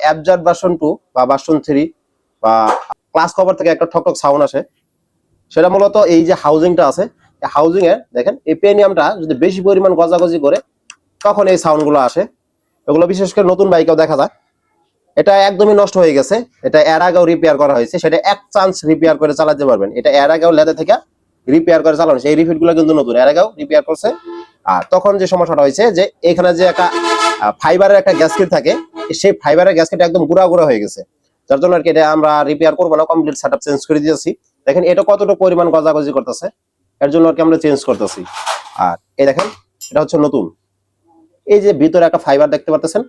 Observe version 2 বা version 3 বা class cover থেকে একটা ঠকঠক সাউন্ড আসে, সেটা মূলত এই যে হাউজিংটা আছে, এই হাউজিং এর দেখেন এপিএনিয়ামটা যদি বেশি পরিমাণ গজাগজি করে তখন এই সাউন্ডগুলো আসে। এগুলো বিশেষ করে নতুন বাইকেও দেখা যায়। এটা একদমই নষ্ট হয়ে গেছে, এটা এর আগেও রিপেয়ার করা হয়েছে, সেটা এক চান্স রিপেয়ার করে চালাতে পারবেন। এটা এর আগেও লেদা থেকে রিপেয়ার করে চালানো, এই রিফিটগুলো কিন্তু নতুন, এর আগেও রিপেয়ার করছে। আর তখন যে সমস্যাটা হয়েছে যে এখানে যে একটা ফাইবারের একটা গ্যাসকেট থাকে, সেই ফাইবারের গ্যাসকেট একদম গুঁড়া গুঁড়া হয়ে গেছে, যার জন্য আর কি এটা আমরা রিপেয়ার করবো না, কমপ্লিট সেটআপ চেঞ্জ করে দিয়েছি। দেখেন এটা কতটুকু পরিমাণ গজাগজি করতেছে, এর জন্য আর কি আমরা চেঞ্জ করতেছি। আর এই দেখেন এটা হচ্ছে নতুন, এই যে ভিতরে একটা ফাইবার দেখতে পাচ্ছেন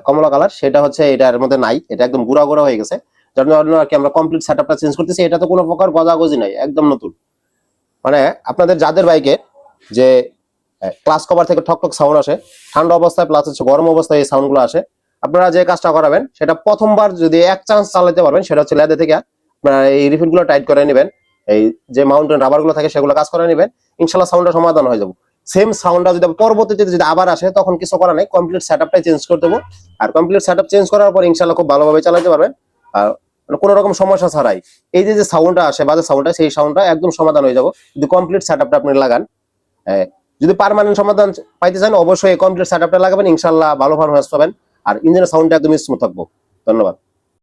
কমলা কালার, সেটা হচ্ছে এটার মধ্যে নাই, এটা একদম গুঁড়া গুঁড়া হয়ে গেছে, যার জন্য আর কি আমরা কমপ্লিট সেটআপটা চেঞ্জ করতেছি। এটা তো কোনো প্রকার গজাগজি নাই, একদম নতুন। মানে আপনাদের যাদের বাইকে যে ক্লাস কভার থেকে ঠকঠক সাউন্ড আসে ঠান্ডা অবস্থায় প্লাস হচ্ছে গরম অবস্থায় এই সাউন্ডগুলো আসে, আপনারা যে কাজটা করাবেন সেটা প্রথমবার যদি এক চান্স চালাতে পারবেন, সেটা হচ্ছে লেদে থেকে আপনারা এই রিফিটগুলো টাইট করে নেবেন, এই যে মাউন্টেন রাবারগুলো থাকে সেগুলো কাজ করে নেবেন, ইনশাল্লাহ সাউন্ডের সমাধান হয়ে যাবে। সেম সাউন্ডটা যদি পরবর্তীতে যদি আবার আসে তখন কিছু করা নাই, কমপ্লিট সেটআপটাই চেঞ্জ করে দেবো। আর কমপ্লিট সেটআপ চেঞ্জ করার পর ইনশাল্লাহ খুব ভালোভাবে চালাতে পারবেন, আর কোনো রকম সমস্যা ছাড়াই। এই যে সাউন্ডটা আসে বাজে সাউন্ডটা, সেই সাউন্ডটা একদম সমাধান হয়ে যাবে যদি কমপ্লিট সেটআপটা আপনি লাগান। যদি পার্মানেন্ট সমাধান পাইতে চান অবশ্যই কমপ্লিট সেটআপটা লাগাবেন, ইনশাল্লাহ ভালো পারফরম্যান্স পাবেন আর ইঞ্জিনের সাউন্ডটা একদম স্মুথ থাকবো। ধন্যবাদ।